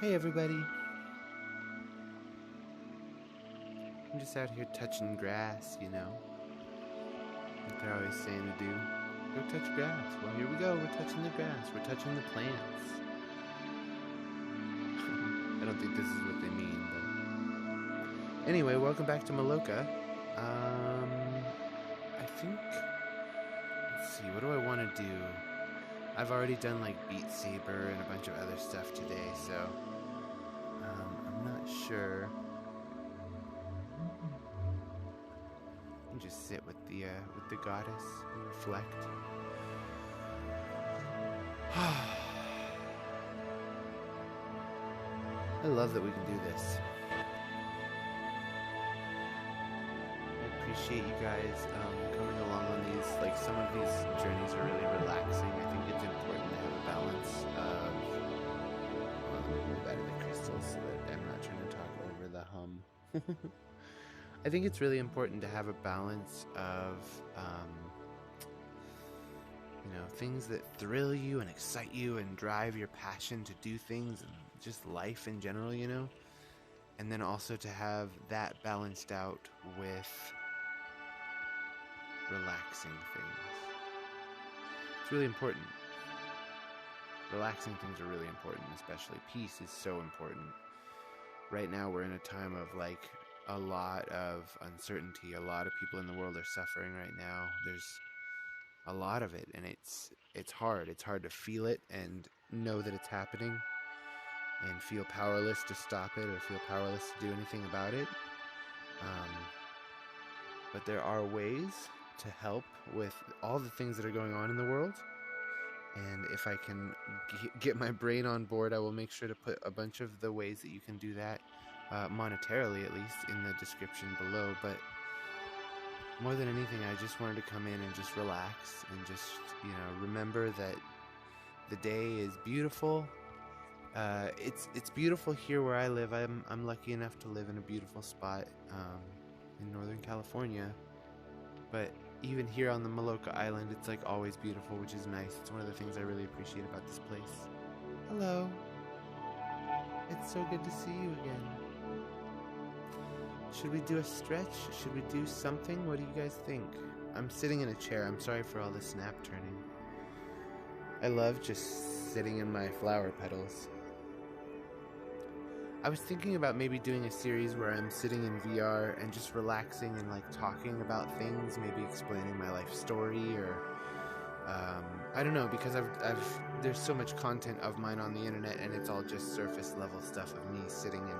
Hey everybody. I'm just out here touching grass, you know. Like they're always saying to do. Go touch grass. Well, here we go. We're touching the grass. We're touching the plants. I don't think this is what they mean, but... Anyway, welcome back to Maloka. I think... Let's see, what do I want to do? I've already done, like, Beat Saber and a bunch of other stuff today, so... I'm not sure. You can just sit with the goddess and reflect. I love that we can do this. I appreciate you guys coming along on these. Like, some of these journeys are really relaxing. I think it's important to have a balance of... Well, let me move out of the crystals so that I'm not trying to talk over the hum. I think it's really important to have a balance of, things that thrill you and excite you and drive your passion to do things and just life in general, you know? And then also to have that balanced out with relaxing things. It's really important. Relaxing things are really important, especially peace is so important. Right now we're in a time of, like, a lot of uncertainty. A lot of people in the world are suffering right now. There's a lot of it, and it's hard. It's hard to feel it and know that it's happening and feel powerless to stop it or feel powerless to do anything about it. But there are ways to help with all the things that are going on in the world. And if I can get my brain on board, I will make sure to put a bunch of the ways that you can do that, monetarily at least, in the description below. But more than anything, I just wanted to come in and just relax and just, remember that the day is beautiful. It's beautiful here where I live. I'm lucky enough to live in a beautiful spot in Northern California. But even here on the Maloka Island, it's like always beautiful, which is nice. It's one of the things I really appreciate about this place. Hello. It's so good to see you again. Should we do a stretch? Should we do something? What do you guys think? I'm sitting in a chair. I'm sorry for all the snap turning. I love just sitting in my flower petals. I was thinking about maybe doing a series where I'm sitting in VR and just relaxing and, like, talking about things, maybe explaining my life story, or I don't know, because there's so much content of mine on the internet and it's all just surface level stuff of me sitting and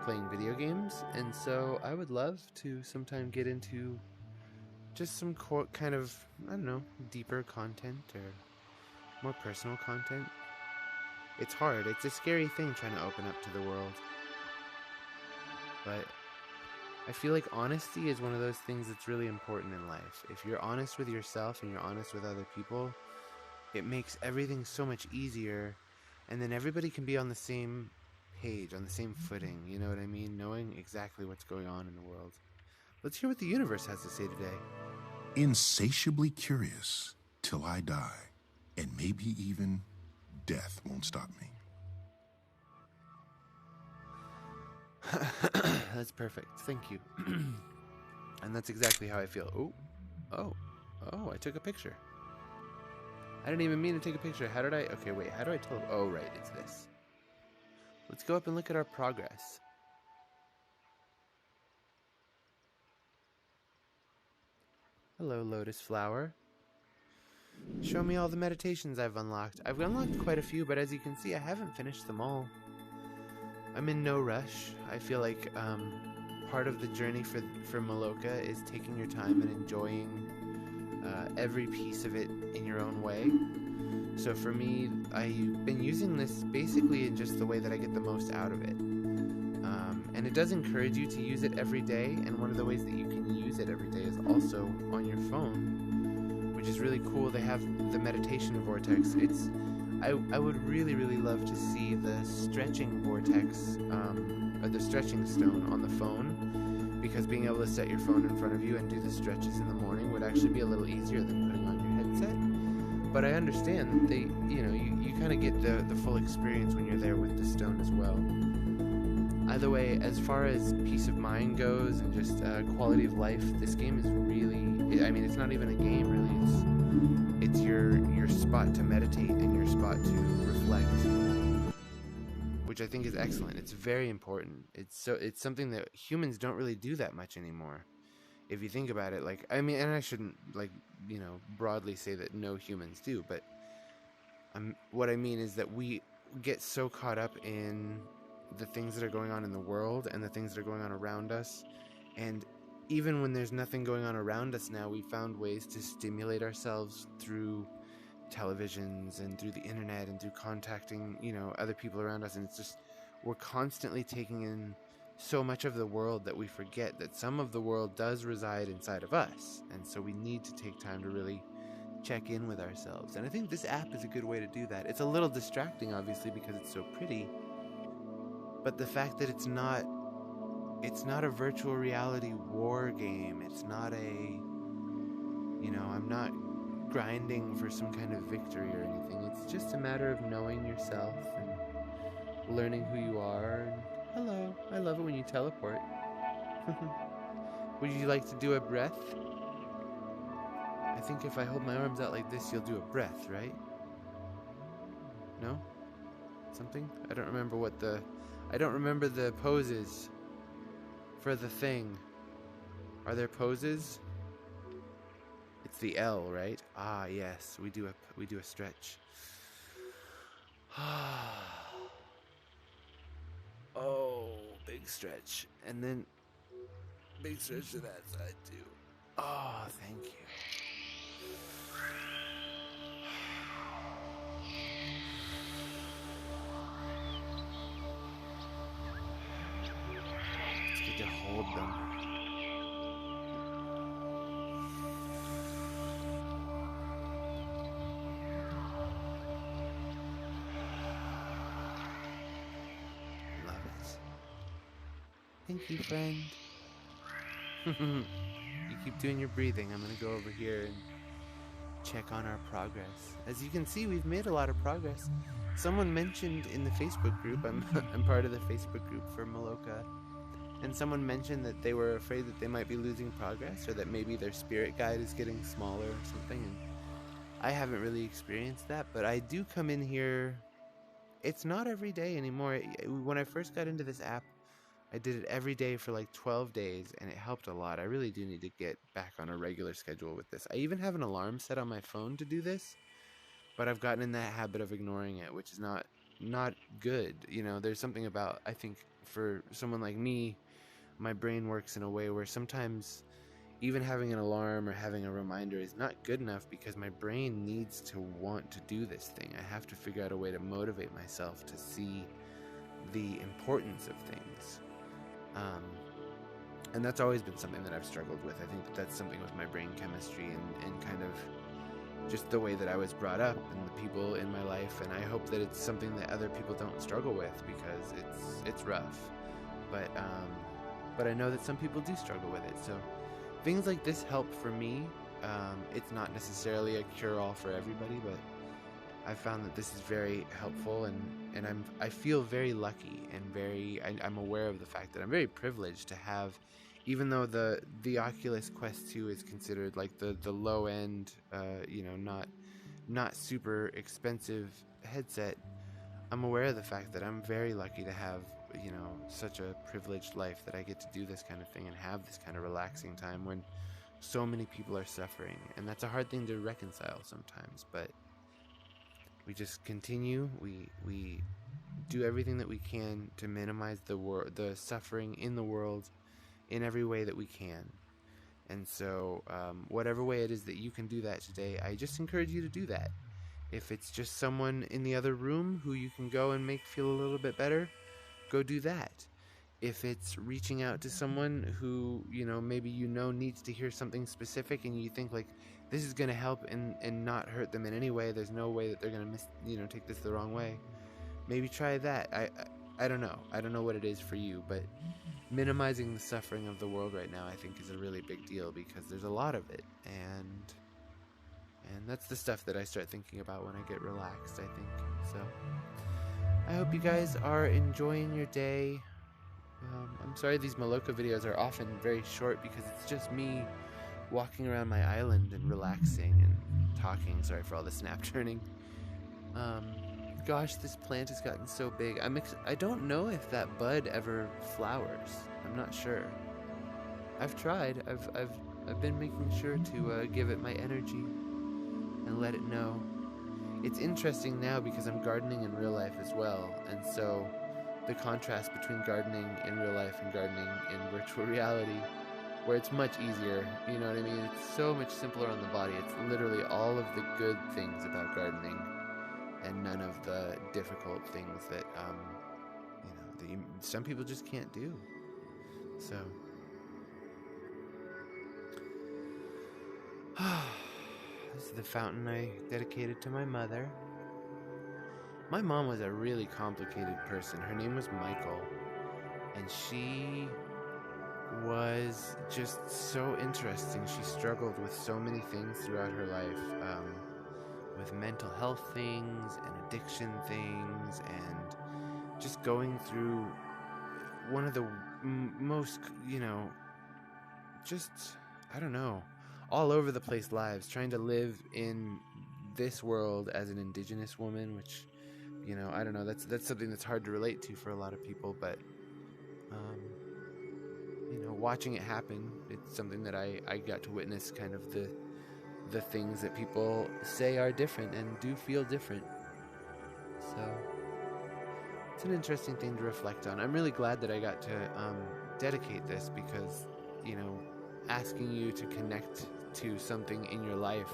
playing video games. And so I would love to sometime get into just some kind of, I don't know, deeper content or more personal content. It's hard. It's a scary thing trying to open up to the world. But I feel like honesty is one of those things that's really important in life. If you're honest with yourself and you're honest with other people, it makes everything so much easier. And then everybody can be on the same page, on the same footing. You know what I mean? Knowing exactly what's going on in the world. Let's hear what the universe has to say today. Insatiably curious till I die, and maybe even death won't stop me. That's perfect. Thank you. And that's exactly how I feel. Oh, I took a picture. I didn't even mean to take a picture. How did I? Okay, wait. How do I tell? Oh, right. It's this. Let's go up and look at our progress. Hello, lotus flower. Show me all the meditations I've unlocked. I've unlocked quite a few, but as you can see, I haven't finished them all. I'm in no rush. I feel like part of the journey for Maloka is taking your time and enjoying every piece of it in your own way. So for me, I've been using this basically in just the way that I get the most out of it. And it does encourage you to use it every day, and one of the ways that you can use it every day is also on your phone, which is really cool. They have the meditation vortex. I would really, really love to see the stretching vortex, or the stretching stone on the phone, because being able to set your phone in front of you and do the stretches in the morning would actually be a little easier than putting on your headset. But I understand that they, you kind of get the full experience when you're there with the stone as well. Either way, as far as peace of mind goes and just quality of life, this game is really, I mean, it's not even a game really. It's your spot to meditate and your spot to reflect, which I think is excellent. It's very important. It's something that humans don't really do that much anymore. If you think about it, like, I mean, and I shouldn't, like, broadly say that no humans do, but what I mean is that we get so caught up in the things that are going on in the world and the things that are going on around us, and even when there's nothing going on around us now, we found ways to stimulate ourselves through televisions and through the internet and through contacting other people around us, and it's just we're constantly taking in so much of the world that we forget that some of the world does reside inside of us, and so we need to take time to really check in with ourselves. And I think this app is a good way to do that. It's a little distracting, obviously, because it's so pretty, but the fact that it's not a virtual reality war game. It's not I'm not grinding for some kind of victory or anything. It's just a matter of knowing yourself and learning who you are. And hello, I love it when you teleport. Would you like to do a breath? I think if I hold my arms out like this, you'll do a breath, right? No? Something? I don't remember the poses for the thing. Are there poses? It's the L, right? Ah, yes. We do a stretch. Oh, big stretch. And then big stretch to that side too. Oh, thank you. It's good to hold them. Thank you, friend. You keep doing your breathing. I'm going to go over here and check on our progress. As you can see, we've made a lot of progress. Someone mentioned in the Facebook group, I'm part of the Facebook group for Maloka, and someone mentioned that they were afraid that they might be losing progress, or that maybe their spirit guide is getting smaller or something. And I haven't really experienced that, but I do come in here. It's not every day anymore. When I first got into this app, I did it every day for like 12 days, and it helped a lot. I really do need to get back on a regular schedule with this. I even have an alarm set on my phone to do this, but I've gotten in that habit of ignoring it, which is not good. There's something about, I think, for someone like me, my brain works in a way where sometimes even having an alarm or having a reminder is not good enough, because my brain needs to want to do this thing. I have to figure out a way to motivate myself to see the importance of things. And that's always been something that I've struggled with. I think that's something with my brain chemistry and kind of just the way that I was brought up and the people in my life. And I hope that it's something that other people don't struggle with, because it's rough. But I know that some people do struggle with it. So things like this help for me. It's not necessarily a cure-all for everybody, but I found that this is very helpful, and I feel very lucky and I'm aware of the fact that I'm very privileged to have, even though the Oculus Quest 2 is considered like the low end, not super expensive headset. I'm aware of the fact that I'm very lucky to have, such a privileged life, that I get to do this kind of thing and have this kind of relaxing time when so many people are suffering, and that's a hard thing to reconcile sometimes, but we just continue. We do everything that we can to minimize the suffering in the world in every way that we can. And so whatever way it is that you can do that today, I just encourage you to do that. If it's just someone in the other room who you can go and make feel a little bit better, go do that. If it's reaching out to someone who, maybe needs to hear something specific, and you think like, this is going to help and not hurt them in any way, there's no way that they're going to take this the wrong way, maybe try that. I don't know. I don't know what it is for you, but minimizing the suffering of the world right now, I think, is a really big deal, because there's a lot of it, and And that's the stuff that I start thinking about when I get relaxed, I think. So I hope you guys are enjoying your day. I'm sorry these Maloka videos are often very short because it's just me walking around my island and relaxing and talking. Sorry for all the snap turning. Gosh, this plant has gotten so big. I don't know if that bud ever flowers. I'm not sure. I've tried. I've been making sure to give it my energy and let it know. It's interesting now because I'm gardening in real life as well, and so the contrast between gardening in real life and gardening in virtual reality, where it's much easier, you know what I mean? It's so much simpler on the body. It's literally all of the good things about gardening and none of the difficult things that, some people just can't do. So, this is the fountain I dedicated to my mother. My mom was a really complicated person. Her name was Michael, and she was just so interesting. She struggled with so many things throughout her life, with mental health things and addiction things, and just going through one of the most, just, I don't know, all over the place lives, trying to live in this world as an indigenous woman, which, I don't know, that's something that's hard to relate to for a lot of people, but, watching it happen, it's something that I got to witness, kind of the things that people say are different and do feel different. So it's an interesting thing to reflect on. I'm really glad that I got to dedicate this because, asking you to connect to something in your life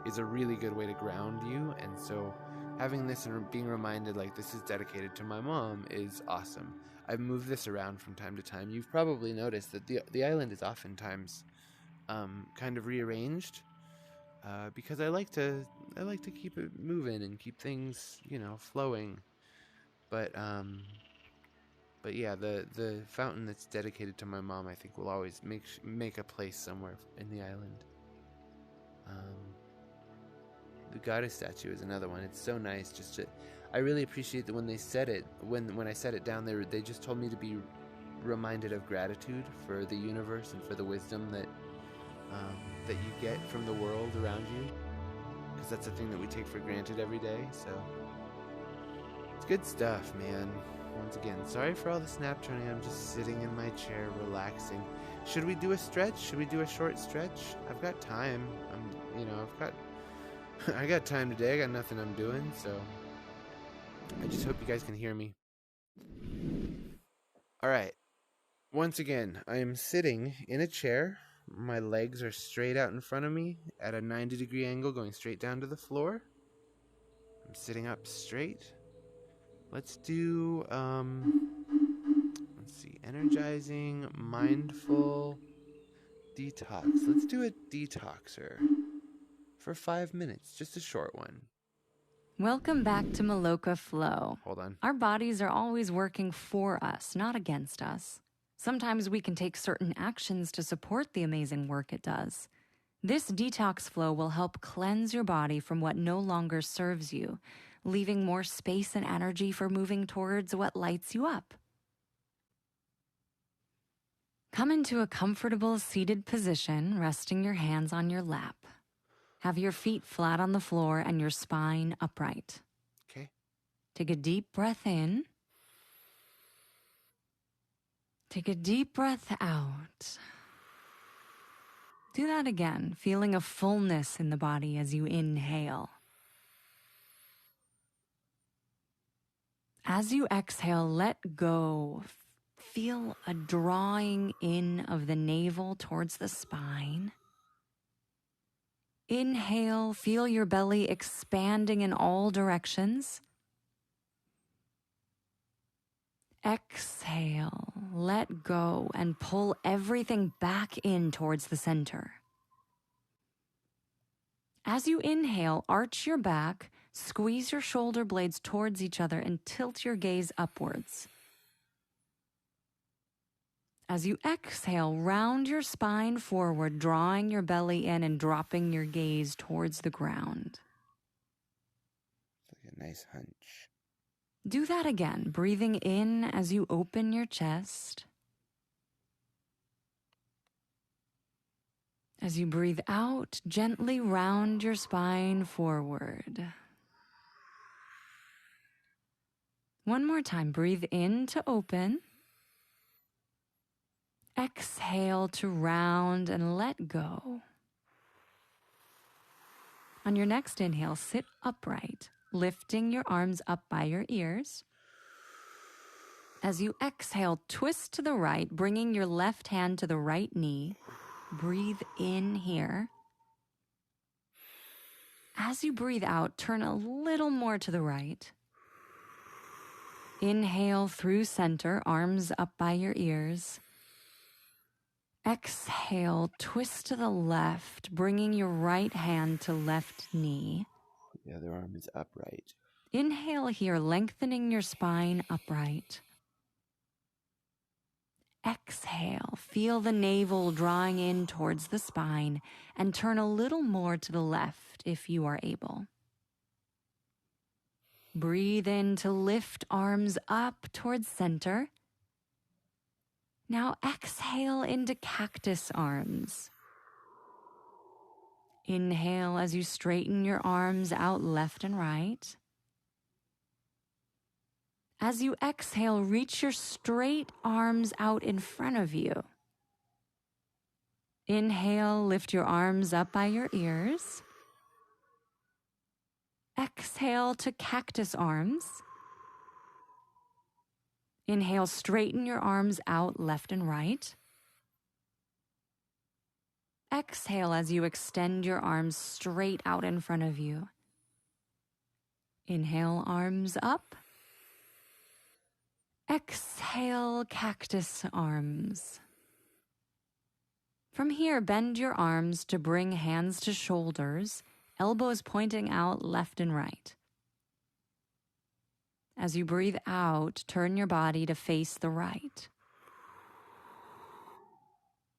is a really good way to ground you. And so having this and being reminded like this is dedicated to my mom is awesome. I've moved this around from time to time. You've probably noticed that the island is oftentimes kind of rearranged because I like to keep it moving and keep things flowing. But yeah, the fountain that's dedicated to my mom, I think, will always make a place somewhere in the island. The goddess statue is another one. It's so nice. I really appreciate that when they said it, when I set it down, they just told me to be reminded of gratitude for the universe and for the wisdom that you get from the world around you, because that's a thing that we take for granted every day. So it's good stuff, man. Once again, sorry for all the snap turning. I'm just sitting in my chair relaxing. Should we do a stretch? Should we do a short stretch? I've got time. I got time today. I got nothing I'm doing, so I just hope you guys can hear me. All right. Once again, I am sitting in a chair. My legs are straight out in front of me at a 90-degree angle, going straight down to the floor. I'm sitting up straight. Let's do, let's see, energizing, mindful, detox. Let's do a detoxer for 5 minutes, just a short one. Welcome back to Maloka Flow. Hold on. Our bodies are always working for us, not against us. Sometimes we can take certain actions to support the amazing work it does. This detox flow will help cleanse your body from what no longer serves you, leaving more space and energy for moving towards what lights you up. Come into a comfortable seated position, resting your hands on your lap. Have your feet flat on the floor and your spine upright. Okay. Take a deep breath in. Take a deep breath out. Do that again, feeling a fullness in the body as you inhale. As you exhale, let go. Feel a drawing in of the navel towards the spine. Inhale, feel your belly expanding in all directions. Exhale, let go and pull everything back in towards the center. As you inhale, arch your back, squeeze your shoulder blades towards each other and tilt your gaze upwards. As you exhale, round your spine forward, drawing your belly in and dropping your gaze towards the ground. Like a nice hunch. Do that again, breathing in as you open your chest. As you breathe out, gently round your spine forward. One more time, breathe in to open. Exhale to round and let go. On your next inhale, sit upright, lifting your arms up by your ears. As you exhale, twist to the right, bringing your left hand to the right knee. Breathe in here. As you breathe out, turn a little more to the right. Inhale through center, arms up by your ears. Exhale, twist to the left, bringing your right hand to left knee. The other arm is upright. Inhale here, lengthening your spine upright. Exhale, feel the navel drawing in towards the spine and turn a little more to the left if you are able. Breathe in to lift arms up towards center. Now exhale into Cactus Arms. Inhale as you straighten your arms out left and right. As you exhale, reach your straight arms out in front of you. Inhale, lift your arms up by your ears. Exhale to Cactus Arms. Inhale, straighten your arms out left and right. Exhale as you extend your arms straight out in front of you. Inhale, arms up. Exhale, Cactus Arms. From here, bend your arms to bring hands to shoulders, elbows pointing out left and right. As you breathe out, turn your body to face the right.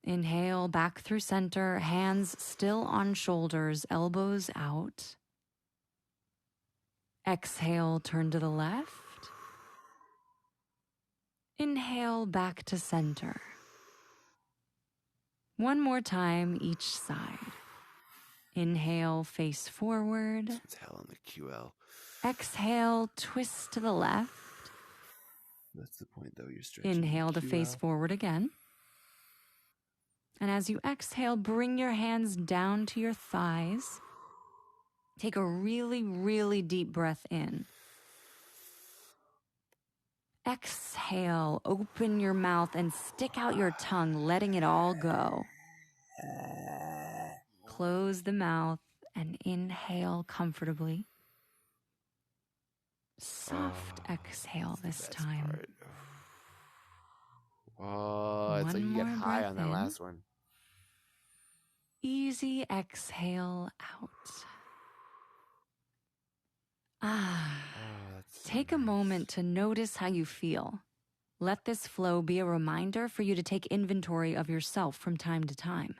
Inhale, back through center, hands still on shoulders, elbows out. Exhale, turn to the left. Inhale, back to center. One more time, each side. Inhale, face forward. It's hell on the QL. Exhale, twist to the left. That's the point, though. You're stretching. Inhale to QL. face forward again. And as you exhale, bring your hands down to your thighs. Take a really, really deep breath in. Exhale, open your mouth and stick out your tongue, letting it all go. Close the mouth and inhale comfortably. Soft exhale this time. Part. Oh, it's One like you get more high breath on that in. last one. Easy exhale out. That's so Take a nice. moment to notice how you feel. Let this flow be a reminder for you to take inventory of yourself from time to time.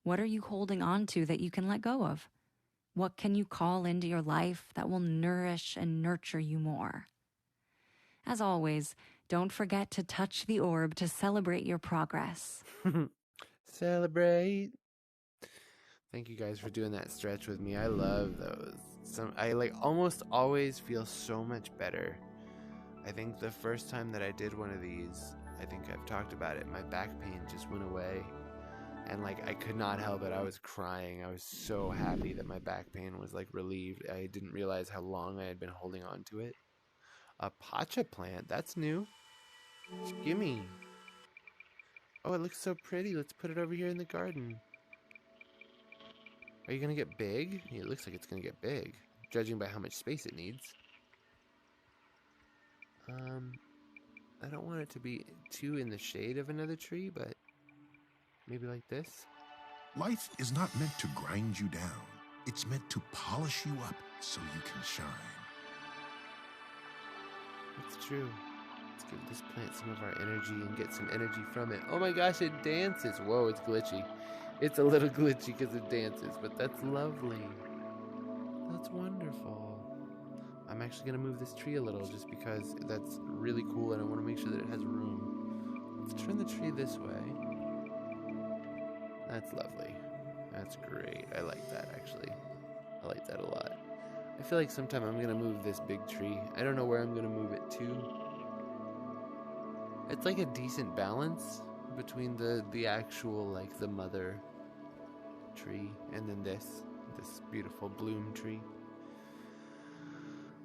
What are you holding on to that you can let go of? What can you call into your life that will nourish and nurture you more? As always, don't forget to touch the orb to celebrate your progress. Celebrate. Thank you guys for doing that stretch with me. I love those. I almost always feel so much better. I think the first time that I did one of these, I think I've talked about it, my back pain just went away. And I could not help it. I was crying. I was so happy that my back pain was relieved. I didn't realize how long I had been holding on to it. A pacha plant, that's new. Gimme. Oh, it looks so pretty. Let's put it over here in the garden. Are you gonna get big? It looks like it's gonna get big, judging by how much space it needs. I don't want it to be too in the shade of another tree, but maybe like this. Life is not meant to grind you down. It's meant to polish you up so you can shine. That's true. Let's give this plant some of our energy and get some energy from it. Oh my gosh, it dances. Whoa, it's glitchy. It's a little glitchy because it dances, but that's lovely. That's wonderful. I'm actually going to move this tree a little just because that's really cool and I want to make sure that it has room. Let's turn the tree this way. That's lovely. That's great. I like that, actually. I like that a lot. I feel like sometime I'm going to move this big tree. I don't know where I'm going to move it to. It's like a decent balance between the actual, like, the mother tree and then this beautiful bloom tree.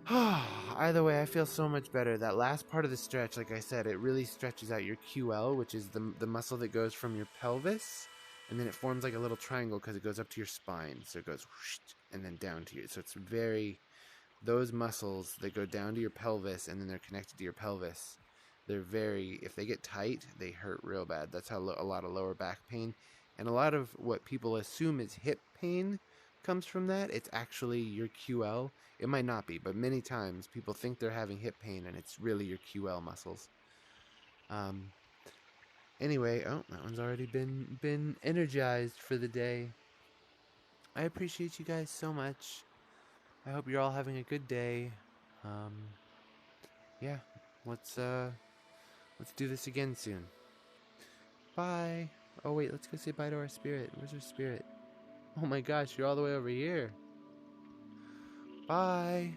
Either way, I feel so much better. That last part of the stretch, like I said, it really stretches out your QL, which is the muscle that goes from your pelvis, and then it forms like a little triangle because it goes up to your spine. So it goes whoosh, and then down to you. So it's very, those muscles that go down to your pelvis and then they're connected to your pelvis, they're very, if they get tight, they hurt real bad. That's how a lot of lower back pain and a lot of what people assume is hip pain comes from that. It's actually your QL. It might not be, but many times people think they're having hip pain and it's really your QL muscles. Anyway, oh, that one's already been energized for the day. I appreciate you guys so much. I hope you're all having a good day. Yeah, let's do this again soon. Bye. Oh wait, let's go say bye to our spirit. Where's our spirit? Oh my gosh, you're all the way over here. Bye.